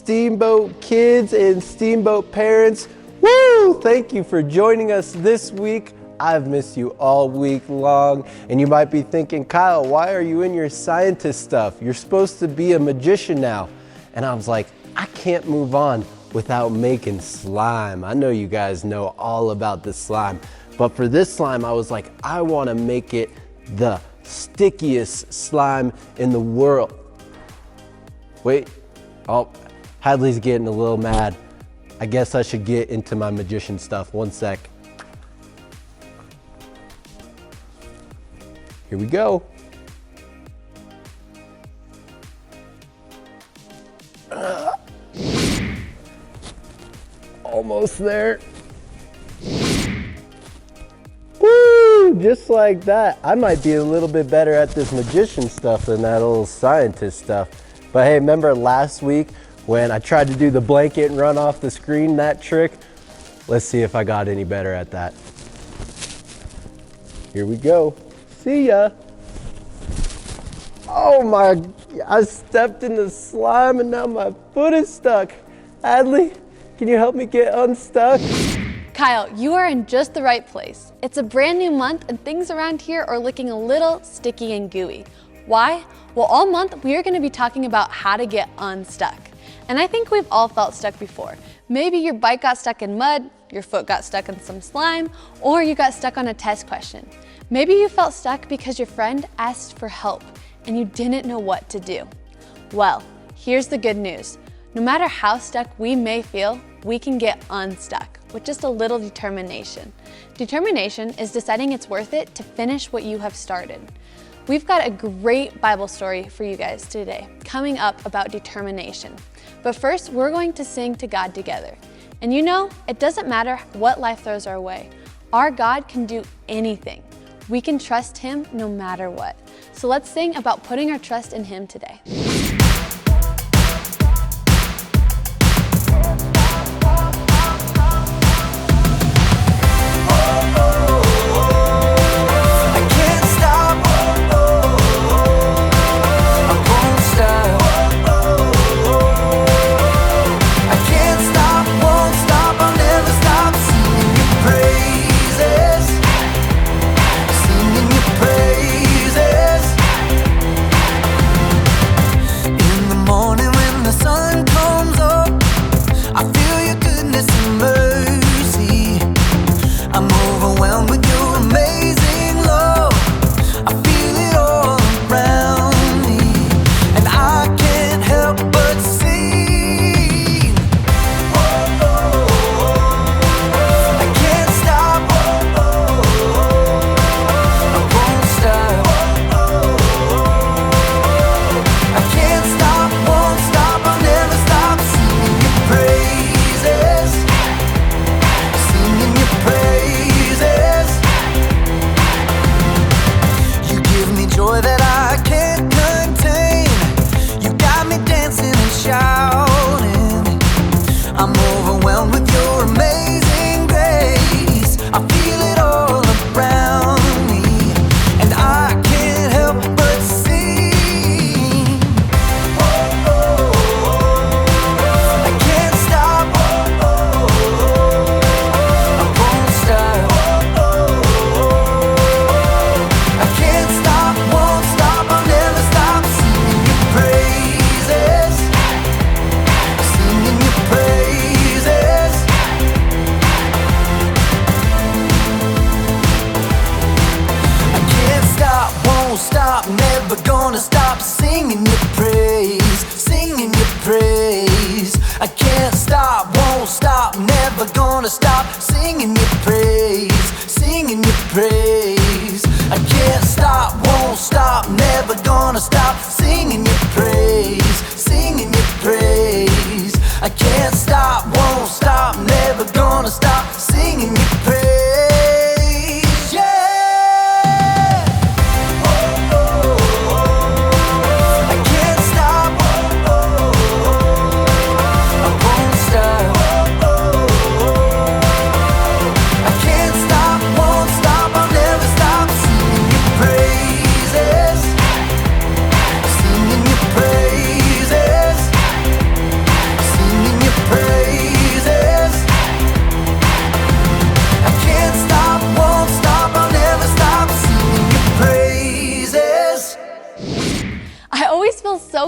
Steamboat kids and Steamboat parents. Woo! Thank you for joining us this week. I've missed you all week long, and you might be thinking, Kyle, why are you in your scientist stuff? You're supposed to be a magician now. And I was like, I can't move on without making slime. I know you guys know all about the slime, but for this slime, I was like, I want to make it the stickiest slime in the world. Wait, oh, Hadley's getting a little mad. I guess I should get into my magician stuff. One sec. Here we go. Almost there. Woo! Just like that. I might be a little bit better at this magician stuff than that little scientist stuff. But hey, remember last week when I tried to do the blanket and run off the screen, that trick? Let's see if I got any better at that. Here we go. See ya. Oh my, I stepped in the slime and now my foot is stuck. Hadley, can you help me get unstuck? Kyle, you are in just the right place. It's a brand new month and things around here are looking a little sticky and gooey. Why? Well, all month we are going to be talking about how to get unstuck. And I think we've all felt stuck before. Maybe your bike got stuck in mud, your foot got stuck in some slime, or you got stuck on a test question. Maybe you felt stuck because your friend asked for help and you didn't know what to do. Well, here's the good news. No matter how stuck we may feel, we can get unstuck with just a little determination. Determination is deciding it's worth it to finish what you have started. We've got a great Bible story for you guys today coming up about determination. But first, we're going to sing to God together. And you know, it doesn't matter what life throws our way. Our God can do anything. We can trust Him no matter what. So let's sing about putting our trust in Him today. I can't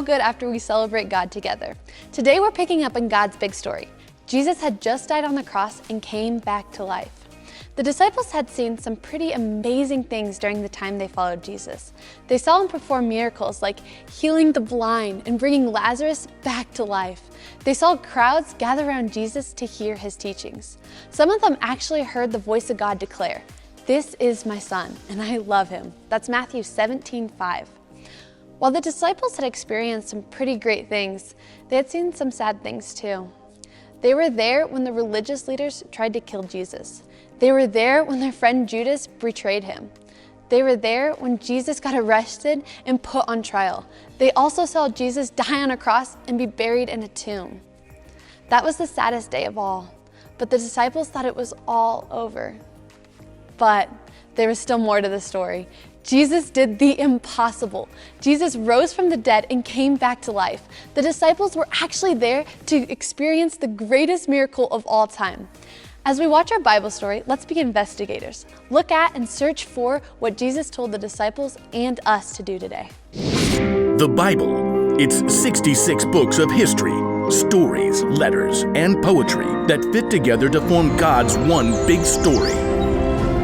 so good after we celebrate God together. Today we're picking up on God's big story. Jesus had just died on the cross and came back to life. The disciples had seen some pretty amazing things during the time they followed Jesus. They saw him perform miracles like healing the blind and bringing Lazarus back to life. They saw crowds gather around Jesus to hear his teachings. Some of them actually heard the voice of God declare, "This is my son, and I love him." That's Matthew 17:5. While the disciples had experienced some pretty great things, they had seen some sad things too. They were there when the religious leaders tried to kill Jesus. They were there when their friend Judas betrayed him. They were there when Jesus got arrested and put on trial. They also saw Jesus die on a cross and be buried in a tomb. That was the saddest day of all, but the disciples thought it was all over. But there was still more to the story. Jesus did the impossible. Jesus rose from the dead and came back to life. The disciples were actually there to experience the greatest miracle of all time. As we watch our Bible story, let's be investigators. Look at and search for what Jesus told the disciples and us to do today. The Bible. It's 66 books of history, stories, letters, and poetry that fit together to form God's one big story.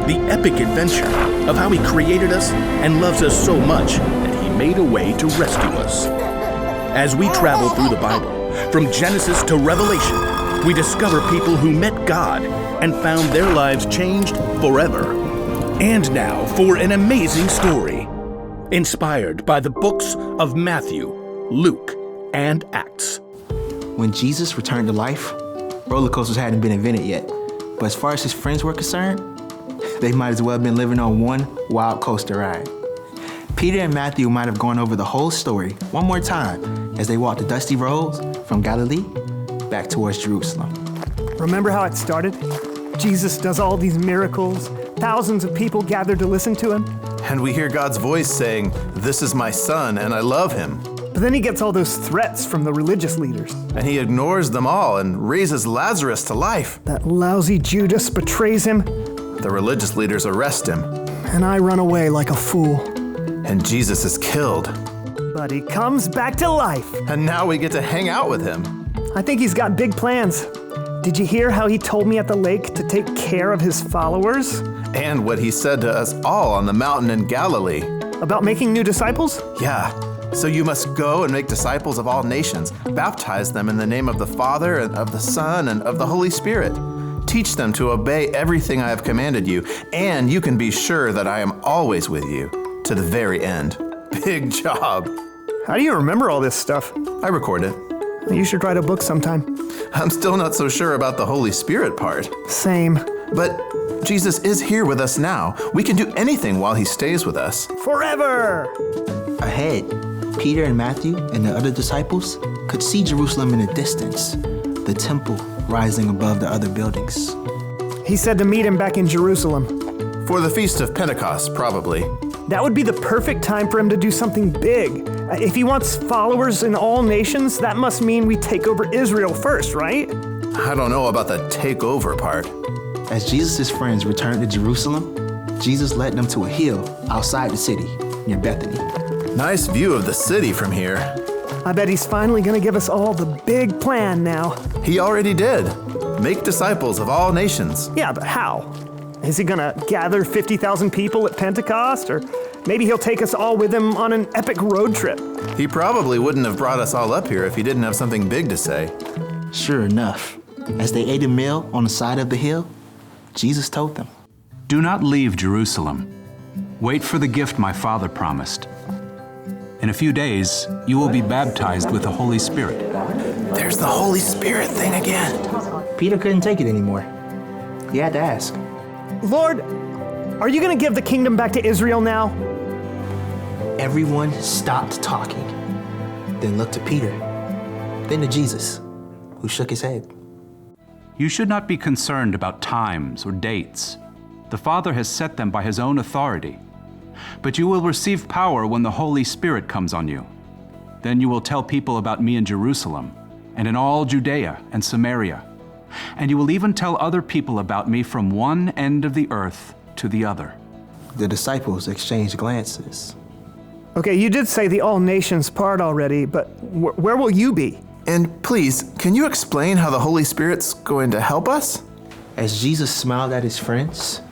The epic adventure of how he created us and loves us so much that he made a way to rescue us. As we travel through the Bible, from Genesis to Revelation, we discover people who met God and found their lives changed forever. And now for an amazing story, inspired by the books of Matthew, Luke, and Acts. When Jesus returned to life, roller coasters hadn't been invented yet. But as far as his friends were concerned, they might as well have been living on one wild coaster ride. Peter and Matthew might have gone over the whole story one more time as they walked the dusty roads from Galilee back towards Jerusalem. Remember how it started? Jesus does all these miracles. Thousands of people gather to listen to him. And we hear God's voice saying, "This is my son, and I love him." But then he gets all those threats from the religious leaders. And he ignores them all and raises Lazarus to life. That lousy Judas betrays him, The religious leaders arrest him, and I run away like a fool. and Jesus is killed. But he comes back to life. And now we get to hang out with him. I think he's got big plans. Did you hear how he told me at the lake to take care of his followers? And what he said to us all on the mountain in Galilee. About making new disciples? Yeah, so you must go and make disciples of all nations. Baptize them in the name of the Father, and of the Son, and of the Holy Spirit. Teach them to obey everything I have commanded you, and you can be sure that I am always with you to the very end. Big job. How do you remember all this stuff? I record it. You should write a book sometime. I'm still not so sure about the Holy Spirit part. Same. But Jesus is here with us now. We can do anything while he stays with us. Forever! Ahead, Peter and Matthew and the other disciples could see Jerusalem in the distance, the temple rising above the other buildings. He said to meet him back in Jerusalem. For the Feast of Pentecost, probably. That would be the perfect time for him to do something big. If he wants followers in all nations, that must mean we take over Israel first, right? I don't know about the takeover part. As Jesus' friends returned to Jerusalem, Jesus led them to a hill outside the city near Bethany. Nice view of the city from here. I bet he's finally gonna give us all the big plan now. He already did. Make disciples of all nations. Yeah, but how? Is he gonna gather 50,000 people at Pentecost? Or maybe he'll take us all with him on an epic road trip? He probably wouldn't have brought us all up here if he didn't have something big to say. Sure enough, as they ate a meal on the side of the hill, Jesus told them, "Do not leave Jerusalem. Wait for the gift my Father promised. In a few days, you will be baptized with the Holy Spirit." There's the Holy Spirit thing again. Peter couldn't take it anymore. He had to ask, Lord, are you gonna give the kingdom back to Israel now? Everyone stopped talking, then looked to Peter, then to Jesus, who shook his head. You should not be concerned about times or dates. The Father has set them by his own authority. But you will receive power when the Holy Spirit comes on you. Then you will tell people about me in Jerusalem and in all Judea and Samaria. And you will even tell other people about me from one end of the earth to the other. The disciples exchanged glances. Okay, you did say the all nations part already, but where will you be? And please, can you explain how the Holy Spirit's going to help us? As Jesus smiled at his friends,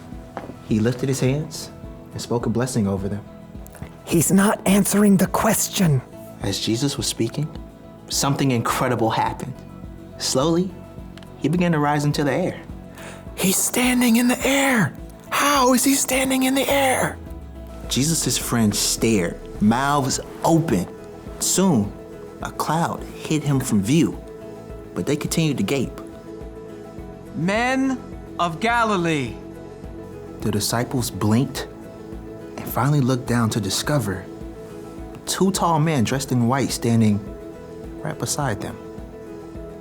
he lifted his hands and spoke a blessing over them. He's not answering the question. As Jesus was speaking, something incredible happened. Slowly, he began to rise into the air. He's standing in the air. How is he standing in the air? Jesus' friends stared, mouths open. Soon, a cloud hid him from view, but they continued to gape. Men of Galilee. The disciples blinked and finally looked down to discover two tall men dressed in white standing right beside them.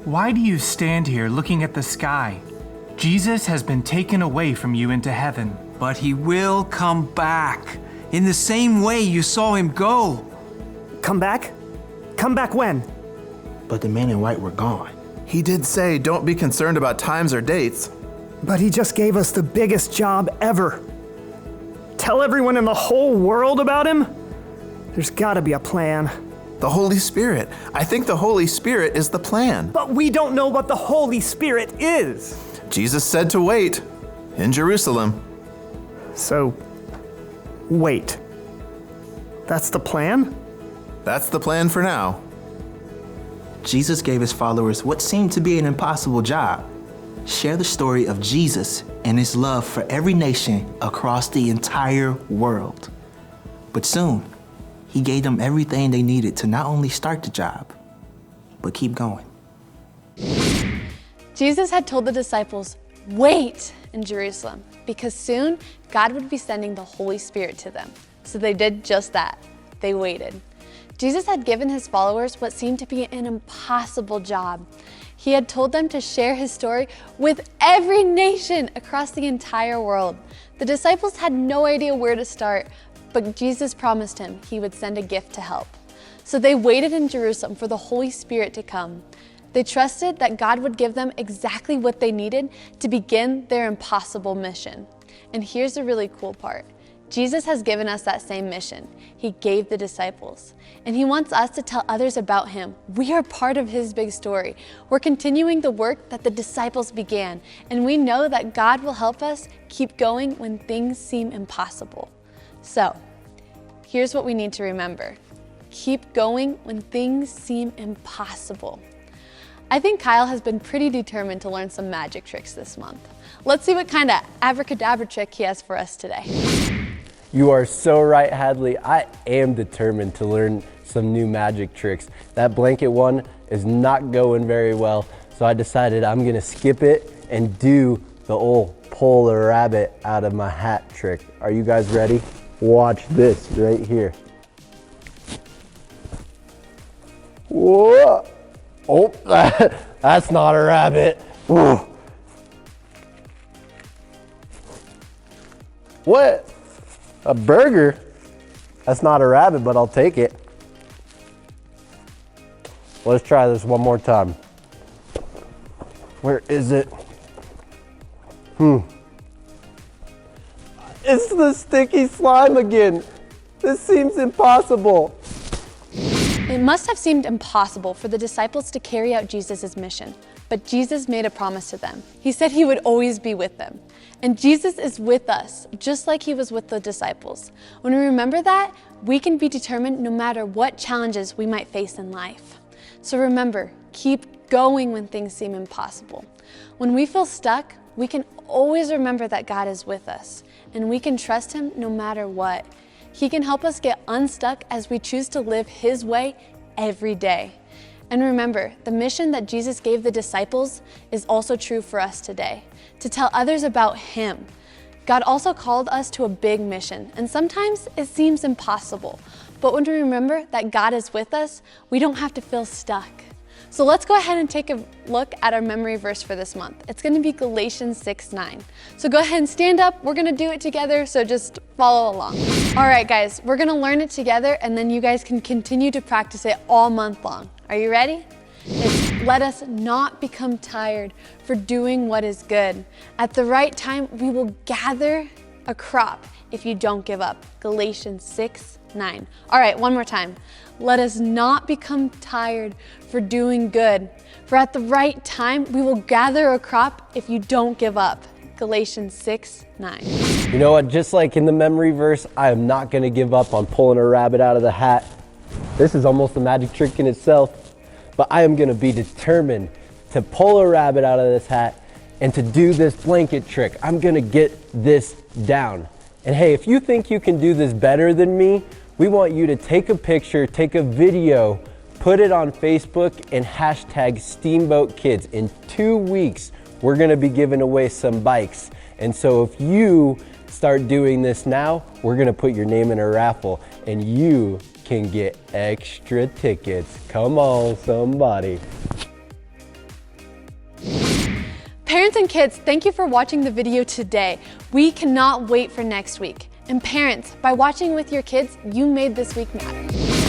Why do you stand here looking at the sky? Jesus has been taken away from you into heaven, but he will come back in the same way you saw him go. Come back? Come back when? But the men in white were gone. He did say, don't be concerned about times or dates. But he just gave us the biggest job ever. Tell everyone in the whole world about him? There's gotta be a plan. The Holy Spirit. I think the Holy Spirit is the plan. But we don't know what the Holy Spirit is. Jesus said to wait in Jerusalem. So, wait. That's the plan? That's the plan for now. Jesus gave his followers what seemed to be an impossible job: share the story of Jesus and his love for every nation across the entire world. But soon, he gave them everything they needed to not only start the job, but keep going. Jesus had told the disciples, wait in Jerusalem, because soon God would be sending the Holy Spirit to them. So they did just that. They waited. Jesus had given his followers what seemed to be an impossible job. He had told them to share his story with every nation across the entire world. The disciples had no idea where to start, but Jesus promised him he would send a gift to help. So they waited in Jerusalem for the Holy Spirit to come. They trusted that God would give them exactly what they needed to begin their impossible mission. And here's the really cool part. Jesus has given us that same mission. He gave the disciples, and he wants us to tell others about him. We are part of his big story. We're continuing the work that the disciples began, and we know that God will help us keep going when things seem impossible. So, here's what we need to remember. Keep going when things seem impossible. I think Kyle has been pretty determined to learn some magic tricks this month. Let's see what kind of abracadabra trick he has for us today. You are so right, Hadley. I am determined to learn some new magic tricks. That blanket one is not going very well, so I decided I'm gonna skip it and do the old pull a rabbit out of my hat trick. Are you guys ready? Watch this right here. Whoa! Oh, that's not a rabbit. Whoa. What? A burger? That's not a rabbit, but I'll take it. Let's try this one more time. Where is it? It's the sticky slime again. This seems impossible. It must have seemed impossible for the disciples to carry out Jesus' mission, but Jesus made a promise to them. He said he would always be with them. And Jesus is with us, just like he was with the disciples. When we remember that, we can be determined no matter what challenges we might face in life. So remember, keep going when things seem impossible. When we feel stuck, we can always remember that God is with us, and we can trust him no matter what. He can help us get unstuck as we choose to live his way every day. And remember, the mission that Jesus gave the disciples is also true for us today, to tell others about him. God also called us to a big mission, and sometimes it seems impossible. But when we remember that God is with us, we don't have to feel stuck. So let's go ahead and take a look at our memory verse for this month. It's going to be Galatians 6:9. So go ahead and stand up. We're going to do it together, so just follow along. All right, guys, we're going to learn it together, and then you guys can continue to practice it all month long. Are you ready? It's, let us not become tired for doing what is good. At the right time, we will gather a crop if you don't give up. Galatians 6:9. All right, one more time. Let us not become tired for doing good, for at the right time we will gather a crop if you don't give up. Galatians 6:9. You know what? Just like in the memory verse, I am not going to give up on pulling a rabbit out of the hat. This is almost a magic trick in itself, but I am going to be determined to pull a rabbit out of this hat and to do this blanket trick. I'm going to get this down. And hey, if you think you can do this better than me, we want you to take a picture, take a video, put it on Facebook, and hashtag Steamboat Kids. In 2 weeks, we're gonna be giving away some bikes. And so if you start doing this now, we're gonna put your name in a raffle and you can get extra tickets. Come on, somebody. Parents and kids, thank you for watching the video today. We cannot wait for next week. And parents, by watching with your kids, you made this week matter.